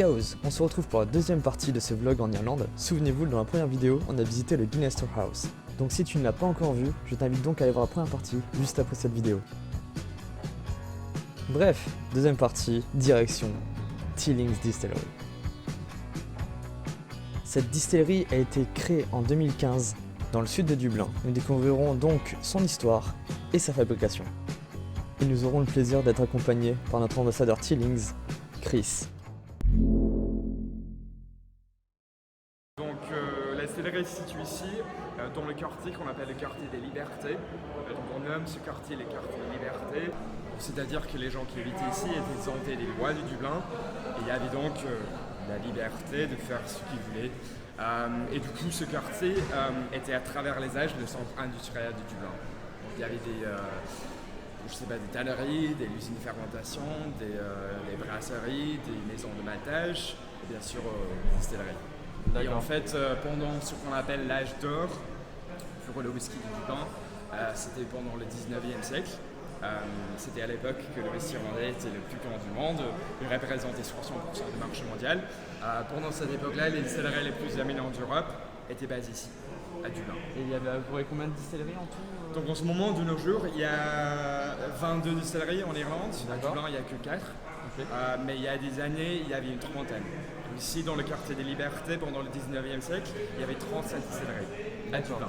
Yos, on se retrouve pour la deuxième partie de ce vlog en Irlande. Souvenez-vous, dans la première vidéo, on a visité le Guinness Storehouse. Donc si tu ne l'as pas encore vu, je t'invite donc à aller voir la première partie juste après cette vidéo. Bref, deuxième partie, direction Teeling's Distillery. Cette distillerie a été créée en 2015 dans le sud de Dublin. Nous découvrirons donc son histoire et sa fabrication. Et nous aurons le plaisir d'être accompagnés par notre ambassadeur Teeling's, Chris. Donc la distillerie se situe ici, dans le quartier qu'on appelle le quartier des Libertés. Donc on nomme ce quartier le quartier des Libertés, c'est-à-dire que les gens qui habitaient ici étaient exemptés des lois du Dublin, et il y avait donc la liberté de faire ce qu'ils voulaient. Et du coup, ce quartier était à travers les âges le centre industriel de Dublin. Donc il y avait des tanneries, des usines de fermentation, des brasseries, des maisons de maltage et bien sûr des distilleries. Et en fait, pendant ce qu'on appelle l'âge d'or pour le whisky du Dublin, c'était pendant le 19e siècle. C'était à l'époque que le whisky irlandais était le plus grand du monde, il représentait 60% du marché mondial. Pendant cette époque-là, les distilleries les plus éminentes d'Europe étaient basées ici, à Dublin. Et il y avait combien de distilleries en tout? Donc en ce moment, de nos jours, il y a 22 distilleries en Irlande. À Dublin, il n'y a que 4. Okay. Mais il y a des années, il y avait une trentaine. Ici, dans le quartier des Libertés, pendant le 19e siècle, il y avait 37 distilleries à Dublin.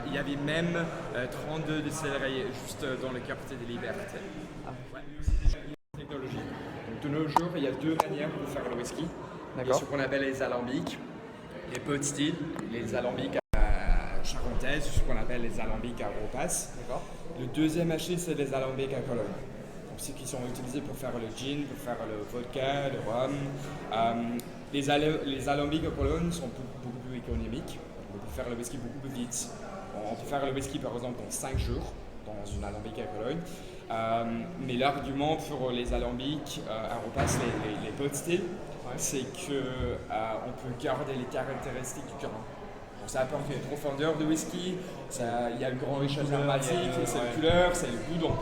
Il y avait même 32 distilleries juste dans le quartier des Libertés. Technologie. Donc, de nos jours, il y a deux manières de faire le whisky. Il y a ce qu'on appelle les alambics, les pot still, les alambics charentaises, ce qu'on appelle les alambics à Europass. Le deuxième machine, c'est les alambics à Cologne. Ceux qui sont utilisés pour faire le gin, pour faire le vodka, le rhum. Les alambics à Cologne sont beaucoup plus économiques. On peut faire le whisky beaucoup plus vite. On peut faire le whisky par exemple en 5 jours dans une alambic à Cologne. Mais l'argument pour les alambics à Europass, les pot still, c'est qu'on peut garder les caractéristiques du grain. Donc ça apporte une profondeur de whisky, il y a une grande richesse aromatique, c'est la couleur, c'est le goût, donc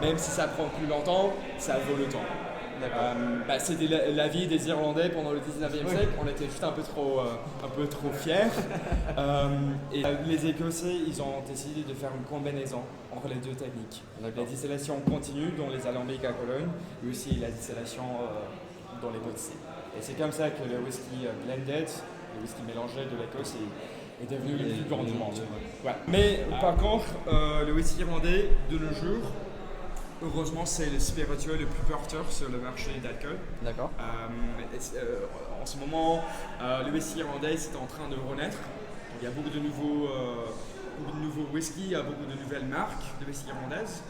même si ça prend plus longtemps, ça vaut le temps. C'était la vie des Irlandais pendant le 19e siècle, on était juste un peu trop fiers. Et les Écossais, ils ont décidé de faire une combinaison entre les deux techniques. La distillation continue dans les alambics à Cologne, et aussi la distillation dans les pot still. Et c'est comme ça que le whisky blended, le whisky mélangé de l'Écosse est devenu le plus grand du monde. Ouais. Mais par contre, le whisky irlandais de nos jours, heureusement, c'est le spiritueux le plus porteur sur le marché d'alcool. D'accord. En ce moment, le whisky irlandais est en train de renaître. Il y a beaucoup de nouveaux whisky, il y a beaucoup de nouvelles marques de whisky irlandaises,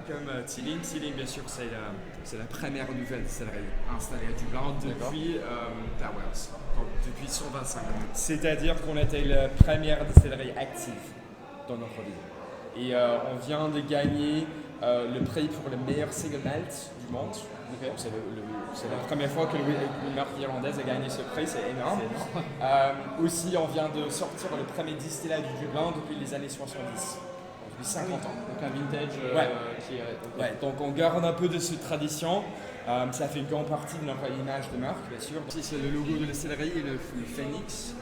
comme Teeling. Teeling, bien sûr, c'est la première nouvelle distillerie installée à Dublin depuis Powers, depuis 125 ans. C'est-à-dire qu'on était la première distillerie active dans notre ville. Et on vient de gagner le prix pour le meilleur single malt du monde. Okay. C'est la première fois que une marque irlandaise a gagné ce prix, c'est énorme. Aussi, on vient de sortir le premier distillat du Dublin depuis les années 70, depuis 50 ans. Donc un vintage qui est... Ouais, donc on garde un peu de cette tradition. Ça fait une grande partie de notre image de marque, bien sûr. Ici, c'est le logo de la distillerie et le phénix.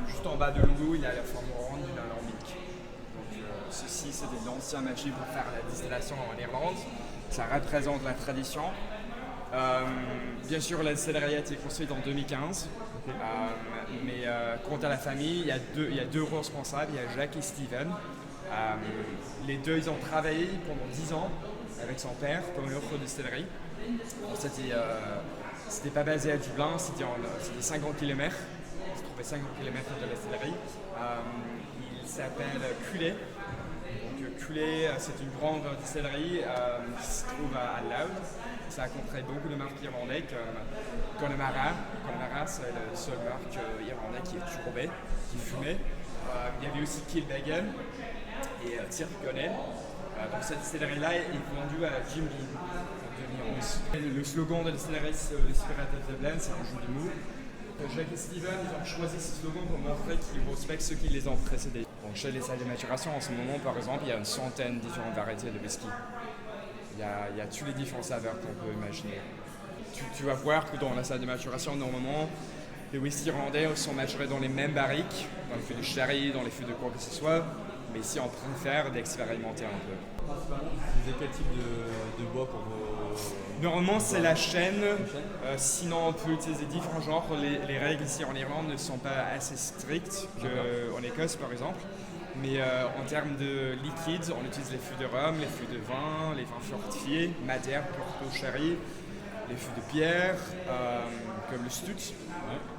Juste en bas du logo, il y a la forme ronde d'une alambic. Donc ceci, c'était l'ancien machine pour faire la distillation en Irlande. Ça représente la tradition. Bien sûr, la distillerie a été construite en 2015. Mais quant à la famille, il y a deux responsables, il y a Jacques et Steven. Les deux, ils ont travaillé pendant 10 ans avec son père pour une autre distillerie. C'était pas basé à Dublin, c'était 50 km. Il se trouvait 50 km de la distillerie. Il s'appelle Culé. Donc Culé, c'est une grande distillerie qui se trouve à Louth. Ça a compris beaucoup de marques irlandaises comme Connemara. Connemara, c'est la seule marque irlandaise qui est tourbée, qui fumait. Il y avait aussi Kilbeggan et Tyrconnell. Donc cette distillerie-là est vendue à Jim Beam en 2011. Le slogan de la distillerie, c'est le Spirit of the Blend, c'est un jeu de mots. Jacques et Steven, ils ont choisi ce slogan pour montrer qu'ils respectent ceux qui les ont précédés. Donc chez les salles de maturation, en ce moment, par exemple, il y a une centaine de différentes variétés de whisky. Il y a tous les différents saveurs qu'on peut imaginer. tu vas voir que dans la salle de maturation, normalement, les whisky irlandais sont maturés dans les mêmes barriques, dans les fûts de sherry, dans les fûts de quoi que ce soit. Mais ici, on préfère d'expérimenter un peu. Principalement, vous utilisez quel type de bois pour vos... Normalement, c'est la chêne. Sinon, on peut utiliser différents genres. Les règles ici en Irlande ne sont pas assez strictes qu'en Écosse, par exemple. Mais en termes de liquides, on utilise les fûts de rhum, les fûts de vin, les vins fortifiés, Madère, Porto, Sherry, les fûts de bière, comme le Stut,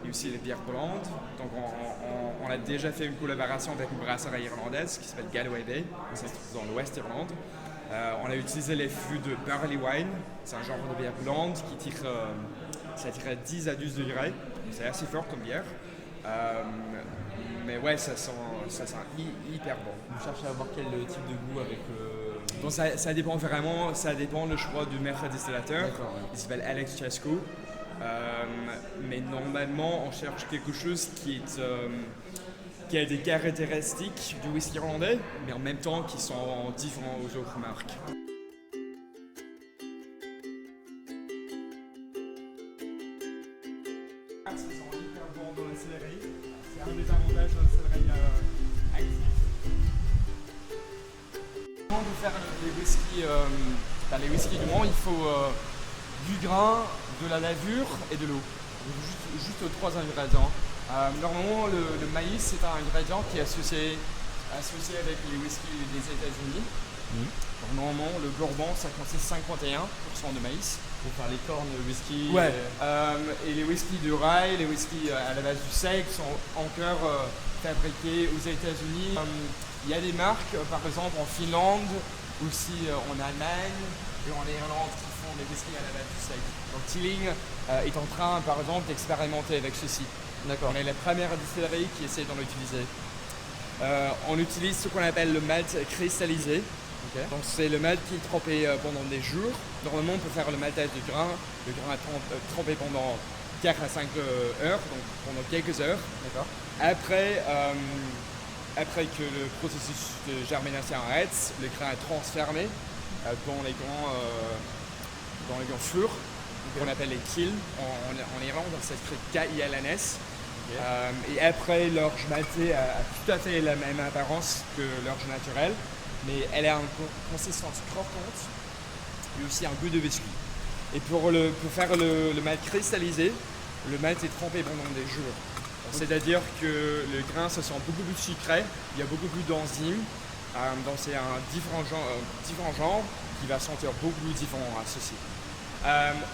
et aussi les bières blondes. Donc on a déjà fait une collaboration avec une brasserie irlandaise qui s'appelle Galway Bay, c'est dans l'Ouest Irlande. On a utilisé les fûts de Barley Wine, c'est un genre de bière blonde qui tire, ça tire à 10 à 12 degrés, c'est assez fort comme bière. Mais ouais, ça sent hyper bon. Vous cherchez à avoir quel type de goût avec Bon, ça dépend vraiment, ça dépend le choix du maître distillateur. Ouais. Il s'appelle Alex Chesco. Mais normalement, on cherche quelque chose qui a des caractéristiques du whisky irlandais, mais en même temps qui sont différents aux autres marques. Ça sent hyper bon dans la céleri. C'est un des avantages de la céleri active. Avant de faire les whiskies du monde, il faut du grain, de la levure et de l'eau. Juste 3 ingrédients. Normalement, le maïs, c'est un ingrédient qui est associé avec les whiskies des États-Unis. Donc, normalement, le bourbon, ça consiste 51% de maïs. pour faire les cornes whisky. Ouais. Et les whiskies de rye, les whiskies à la base du seigle sont encore fabriqués aux États-Unis. Il y a des marques, par exemple en Finlande, aussi en Allemagne et en Irlande qui font des whiskies à la base du seigle. Donc Teeling est en train, par exemple, d'expérimenter avec ceci. D'accord. On est la première distillerie qui essaie d'en utiliser. On utilise ce qu'on appelle le malt cristallisé. Okay. Donc c'est le malt qui est trempé pendant des jours. Normalement on peut faire le maltage du grain. Le grain est trempé pendant 4 à 5 heures, donc pendant quelques heures. D'accord. Après que le processus de germination arrête, le grain est transformé dans les grands fours, qu'on appelle les kilns en Irlande, ça s'écrit K-I-L-N-S. Okay. Et après, l'orge maltée a tout à fait la même apparence que l'orge naturelle, mais elle a une consistance croquante et aussi un goût de whisky. Et pour faire le malt cristallisé, le malt est trempé pendant des jours. C'est-à-dire que le grain se sent beaucoup plus sucré, il y a beaucoup plus d'enzymes, donc c'est un différent genre qui va sentir beaucoup plus différent à ceci.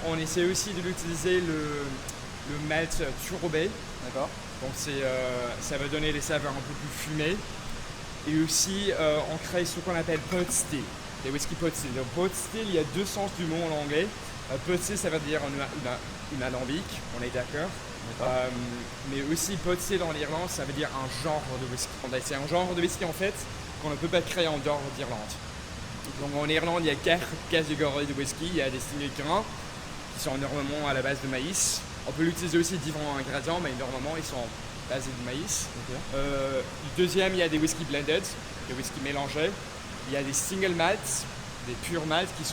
On essaie aussi de l'utiliser le malt turbé. D'accord. Donc ça va donner des saveurs un peu plus fumées. Et aussi, on crée ce qu'on appelle pot still, des whisky pot still. Donc pot still, il y a deux sens du mot en anglais. Pot still, ça veut dire une alambic, on est d'accord. Mais aussi pot still en Irlande, ça veut dire un genre de whisky. C'est un genre de whisky en fait qu'on ne peut pas créer en dehors d'Irlande. Donc en Irlande, il y a 4 catégories de whisky. Il y a des styles grains qui sont normalement à la base de maïs. On peut l'utiliser aussi différents ingrédients, mais normalement ils sont basés de maïs. Okay. Deuxième, il y a des whisky blended, des whisky mélangés. Il y a des single malts, des purs malts qui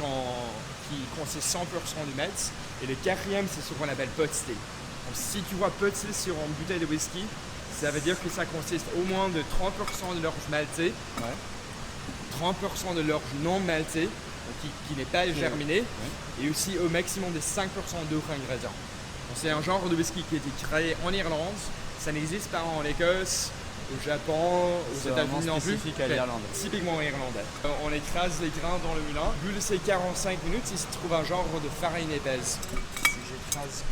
consistent 100% du malt. Et le quatrième, c'est ce qu'on appelle pot still. Donc si tu vois pot still sur une bouteille de whisky, ça veut dire que ça consiste au moins de 30% de l'orge maltée, 30% de l'orge non maltée, qui n'est pas germinée, et aussi au maximum de 5% d'autres ingrédients. C'est un genre de whisky qui a été créé en Irlande, ça n'existe pas en Écosse, au Japon, aux États-Unis non plus. Spécifique à l'Irlande. Typiquement irlandais. On écrase les grains dans le moulin. Au bout de ces 45 minutes, il se trouve un genre de farine épaisse. Si j'écrase.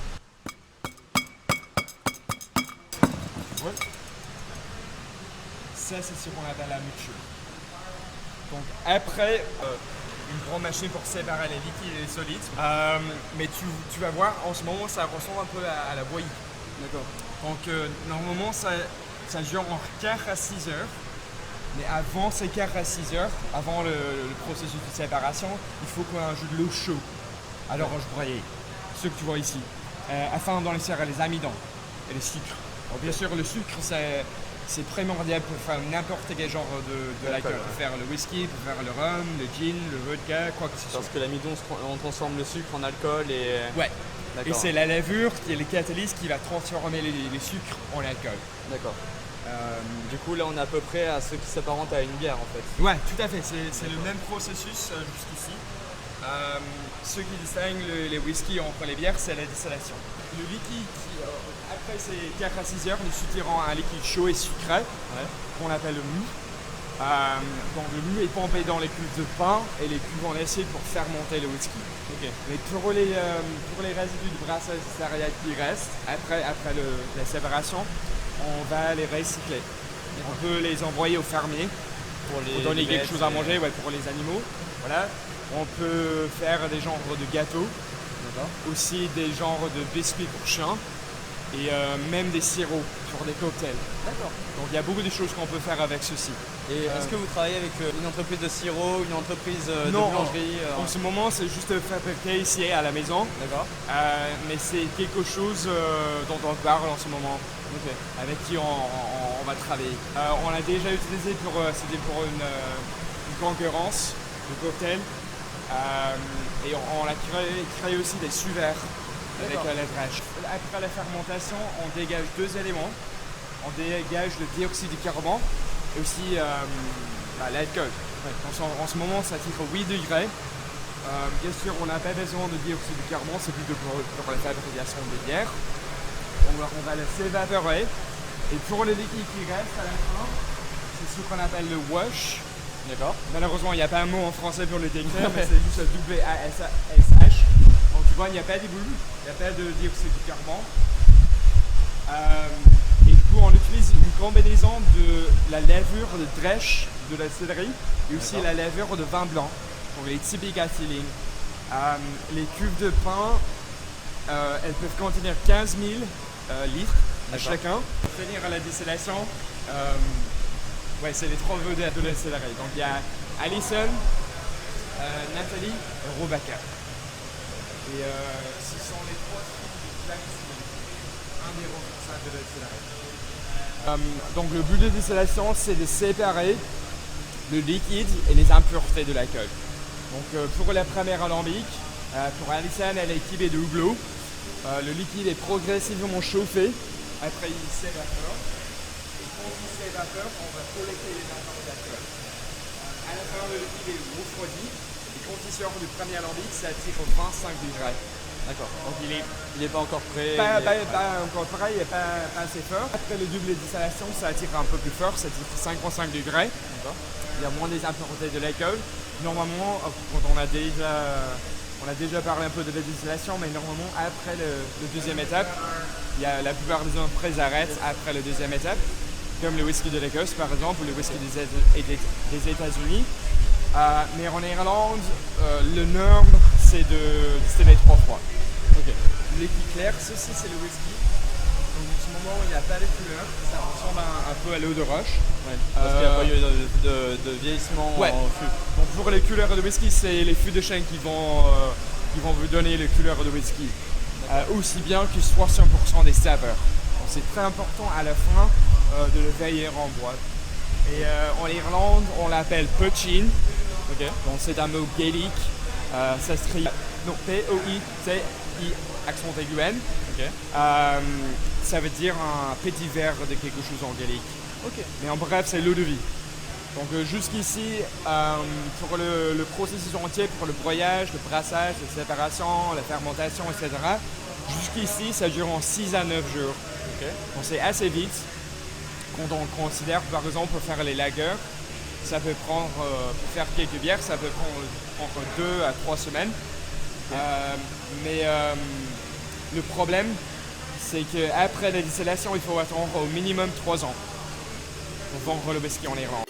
Ouais. Ça, c'est ce qu'on appelle la mixture. Donc après, une grande machine pour séparer les liquides et les solides. Mais tu vas voir, en ce moment, ça ressemble un peu à la bouillie. D'accord. Donc normalement, ça dure entre 4 à 6 heures. Mais avant ces 4 à 6 heures, avant le processus de séparation, il faut qu'on ajoute de l'eau chaude à l'orange broyée, ce que tu vois ici, afin d'enlever les amidons et le sucre. Donc, bien sûr, le sucre, c'est primordial pour faire n'importe quel genre d'alcool. Pour faire le whisky, pour faire le rhum, le gin, le vodka, quoi que ce soit. Parce que l'amidon, on transforme le sucre en alcool et... Ouais. Et c'est la levure qui est le catalyse qui va transformer les sucres en alcool. D'accord. Du coup, là, on est à peu près à ce qui s'apparente à une bière, en fait. Ouais, tout à fait. C'est le même processus jusqu'ici. Ce qui distingue les whiskies entre les bières, c'est la distillation. Le liquide, après ces 4 à 6 heures, nous soutirons un liquide chaud et sucré, qu'on appelle le mou. Donc le mou est pompé dans les cuves de pain et les cuves en acier pour fermenter le whisky. Okay. Mais pour les résidus de brassage de céréales qui restent, après la séparation, on va les recycler. On peut les envoyer aux fermiers pour donner quelque chose à manger pour les animaux. Voilà. On peut faire des genres de gâteaux, aussi des genres de biscuits pour chiens et même des sirops pour des cocktails. D'accord. Donc il y a beaucoup de choses qu'on peut faire avec ceci. Et est-ce que vous travaillez avec une entreprise de sirop, une entreprise de boulangerie En ce moment, c'est juste fabriqué ici à la maison. D'accord. Mais c'est quelque chose dont on parle en ce moment. Okay. Avec qui on va travailler. On l'a déjà utilisé c'était pour une concurrence de cocktail. Et on a créé aussi des sous-verts avec la drèche. Après la fermentation, on dégage 2 éléments. On dégage le dioxyde de carbone et aussi l'alcool. En ce moment, ça tire 8 degrés. Bien sûr, on n'a pas besoin de dioxyde de carbone, c'est plutôt pour la fabrication des bières. On va laisser évaporer. Et pour le liquide qui reste à la fin, c'est ce qu'on appelle le wash. D'accord. Malheureusement, il n'y a pas un mot en français pour le décrire, mais c'est juste W-A-S-H. Donc tu vois, il n'y a pas de bulles, il n'y a pas de dioxyde de carbone. Et du coup, on utilise une combinaison de la levure de drèche de la céleri et aussi la levure de vin blanc pour les typiques acetylines. Les cuves de pain, elles peuvent contenir 15 000 litres à chacun. Pour finir à la distillation, c'est les 3 vedettes de la céleri. Donc il y a Alison, Nathalie et Rebecca. Et ce sont les 3 filles de Jack Smith, un des responsables de la distillerie. Donc le but de distillation, c'est de séparer le liquide et les impuretés de l'alcool. Donc pour la première alambic, pour Alison, elle est équipée de houblot. Le liquide est progressivement chauffé, après il s'évapore. Et quand il s'évapore, on va collecter les vapeurs d'alcool. À la fin, le liquide est refroidi. Et quand il sort du premier alambic, ça tire 25 degrés. D'accord. Donc il n'est pas encore prêt. Pas encore prêt, il n'est pas assez fort. Après le double distillation, ça tire un peu plus fort, ça tire 55 degrés. D'accord. Il y a moins des impuretés de l'alcool. Normalement, quand on a déjà parlé un peu de la distillation, mais normalement, après le deuxième étape, la plupart des entreprises arrêtent après la deuxième étape, comme le whisky de l'Écosse par exemple, ou le whisky des États-Unis. Mais en Irlande, le norme, c'est de distiller 3 fois. Okay. L'équipe claire, ceci c'est le whisky. Donc en ce moment, il n'y a pas de couleur, ça ressemble un peu à l'eau de roche. Parce qu'il n'y a pas eu de vieillissement en fût. Donc pour les couleurs de whisky, c'est les fûts de chêne qui vont vous donner les couleurs de whisky. Aussi bien que 60% des saveurs. Donc c'est très important à la fin de le veiller en boîte. Et en Irlande, on l'appelle poitín. Okay. Donc c'est un mot gaélique. Ça s'écrit P-O-I-T-I accent aigu N. Okay. Ça veut dire un petit verre de quelque chose en gaélique. Okay. Mais en bref, c'est l'eau de vie. Donc jusqu'ici, pour le processus entier, pour le broyage, le brassage, la séparation, la fermentation, etc., jusqu'ici, ça dure en 6 à 9 jours. Okay. Donc c'est assez vite. Quand on considère, par exemple, pour faire les lagers, ça peut prendre, pour faire quelques bières, ça peut prendre 2 à 3 semaines. Okay. Mais le problème, c'est qu'après la distillation, il faut attendre au minimum 3 ans pour vendre le whisky en Irlande.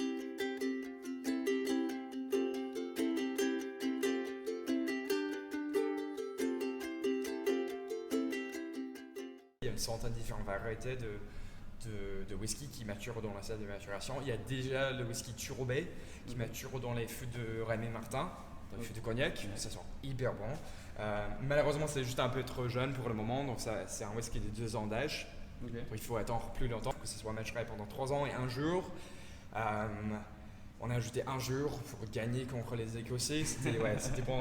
Il y a une centaine de différentes variétés de whisky qui maturent dans la salle de maturation. Il y a déjà le whisky Turobé qui mature dans les fûts de Rémy Martin, dans les fûts de cognac. Ça sent hyper bon. Malheureusement, c'est juste un peu trop jeune pour le moment, donc c'est un whisky de 2 ans d'âge. Okay. Il faut attendre plus longtemps pour que ce soit maturé pendant 3 ans et 1 jour. On a ajouté un jour pour gagner contre les Écossais. C'était bon,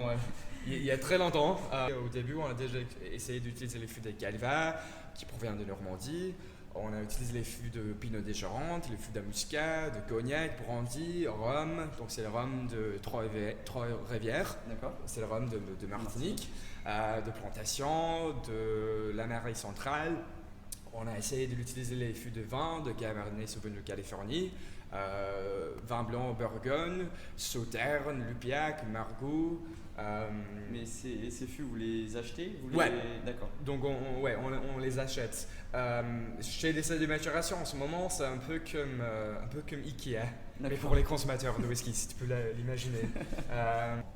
il y a très longtemps. Au début, on a déjà essayé d'utiliser les fûts de Calva qui proviennent de Normandie. On a utilisé les fûts de Pinot des Charentes, les fûts d'Amuscat, de Cognac, Brandy, rhum. Donc c'est le rhum de Trois-Rivières. D'accord. C'est le rhum de Martinique, de Plantation, de l'Amérique centrale. On a essayé de l'utiliser les fûts de vin de Cabernet Sauvignon de Californie, vin blanc Bourgogne, Sauterne, Lupiac, Margaux. Mais ces fûts, vous les achetez Ouais. D'accord. Donc on les achète. Chez les salles de maturation en ce moment, c'est un peu comme Ikea, mais pour les consommateurs de whisky, si tu peux l'imaginer.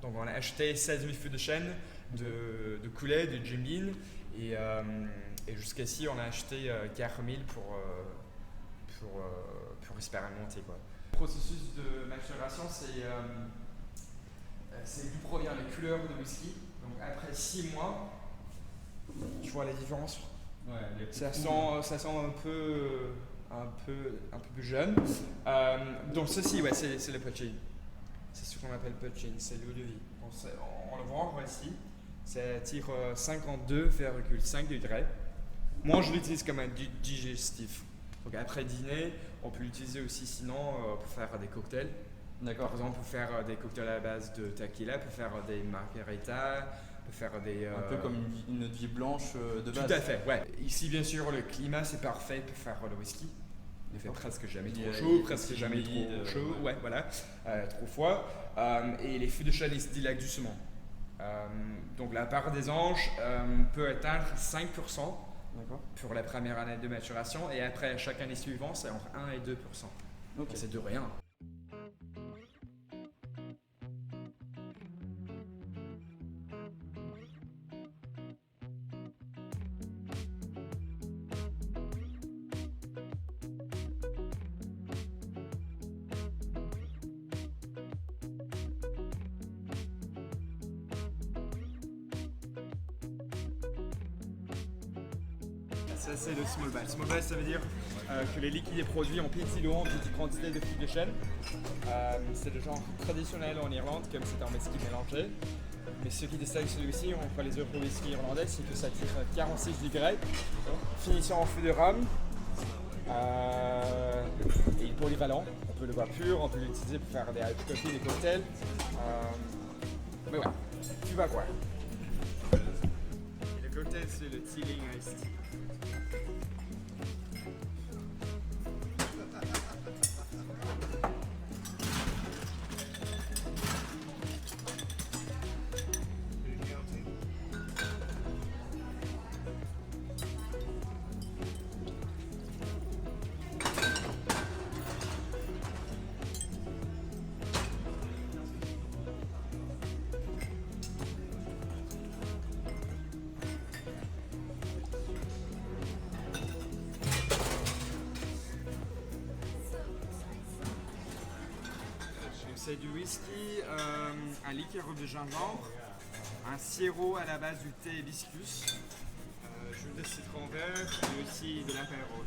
Donc on a acheté 16 000 fûts de chêne, de Coulet, de Jim Beam, et jusqu'ici on a acheté 4 000 pour expérimenter, quoi. Le processus de maturation, c'est d'où provient les couleurs de whisky. Donc après 6 mois, tu vois la différence. Ouais, Ça sent un peu plus jeune. Donc ceci, c'est le poaching. C'est ce qu'on appelle poaching, c'est l'eau de vie. On le voit ici. Ça tire 52,5 degrés. Moi, je l'utilise comme un digestif. Donc après dîner, on peut l'utiliser aussi sinon pour faire des cocktails. D'accord. Par exemple, pour faire des cocktails à la base de tequila, pour faire des margaritas, pour faire des... Un peu comme une eau de vie blanche de base. Tout à fait, ouais. Ici, bien sûr, le climat, c'est parfait pour faire le whisky. Il fait presque jamais trop chaud, presque jamais trop chaud, ouais, voilà, trop froid. Et les fûts de chêne, ils se dilatent doucement. Donc la part des anges peut atteindre 5% pour la première année de maturation, et après chaque année suivante, c'est entre 1 et 2%. Okay. C'est de rien. Ça, c'est le small batch. Small batch, ça veut dire que les liquides est produits en petits lots, en petite quantité de fûts de chêne. C'est le genre traditionnel en Irlande, comme c'est un whisky mélangé. Mais ce qui distingue celui-ci entre les autres whisky irlandais, c'est que ça tire 46 degrés, finissant en fût de rhum. Et il est polyvalent. On peut le boire pur, on peut l'utiliser pour faire des ice coffee, des cocktails. Mais voilà, tu vas voir. Et le cocktail, c'est le Teeling Iced Tea. C'est du whisky, un liqueur de gingembre, un sirop à la base du thé hibiscus, jus de citron vert et aussi de l'apéro.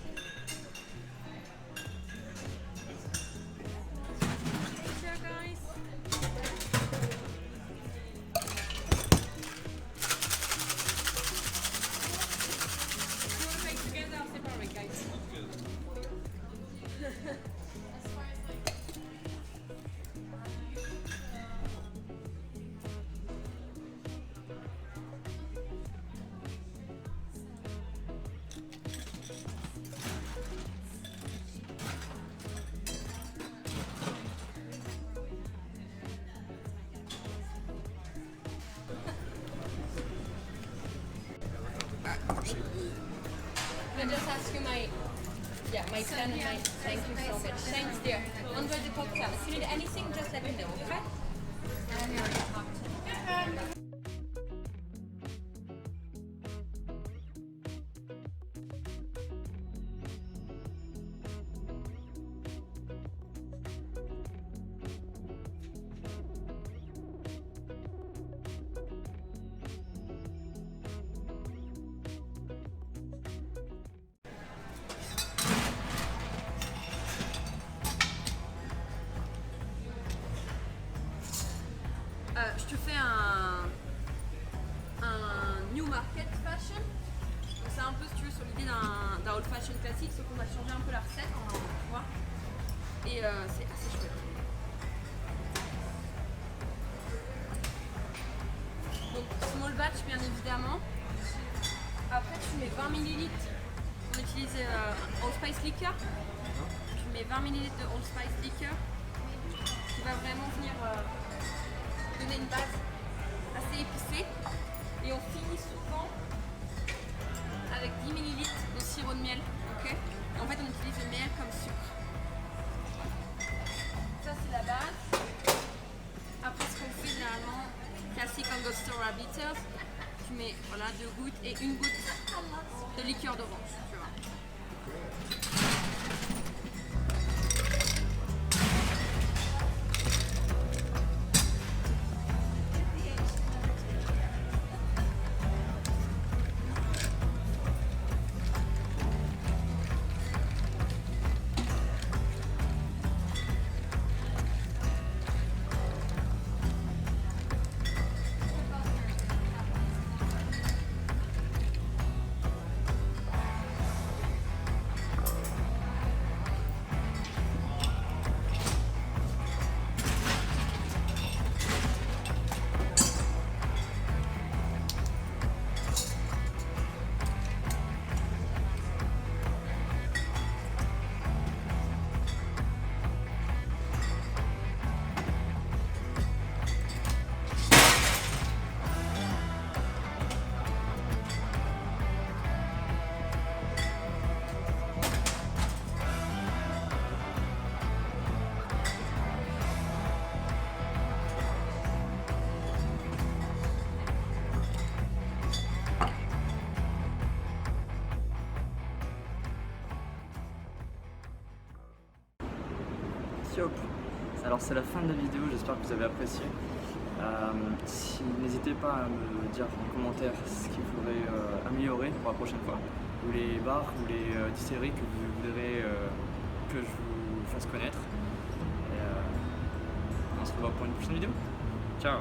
Can I just ask you my pen and my thank you so much. Thanks dear. Enjoy the cocktail. If you need anything, just let me know, okay? un peu, si tu veux, sur l'idée d'un old fashion classique, sauf qu'on a changé un peu la recette, tu vois. Et c'est assez chouette. Donc small batch bien évidemment. Après tu mets 20 ml, on utilise Allspice liquor. Tu mets 20 ml de Allspice liquor qui va vraiment venir donner une base assez épicée. Et on finit souvent avec 10 ml de sirop de miel. Okay, et en fait on utilise le miel comme sucre. Ça c'est la base. Après ce qu'on fait généralement, classique Angostura bitters, tu mets voilà, 2 gouttes et 1 goutte de liqueur d'orange, tu vois. Yop. Alors c'est la fin de la vidéo, j'espère que vous avez apprécié. N'hésitez pas à me dire en commentaire ce qu'il faudrait améliorer pour la prochaine fois, ou les bars ou les distilleries que vous voudrez que je vous fasse connaître. Et, on se revoit pour une prochaine vidéo. Ciao.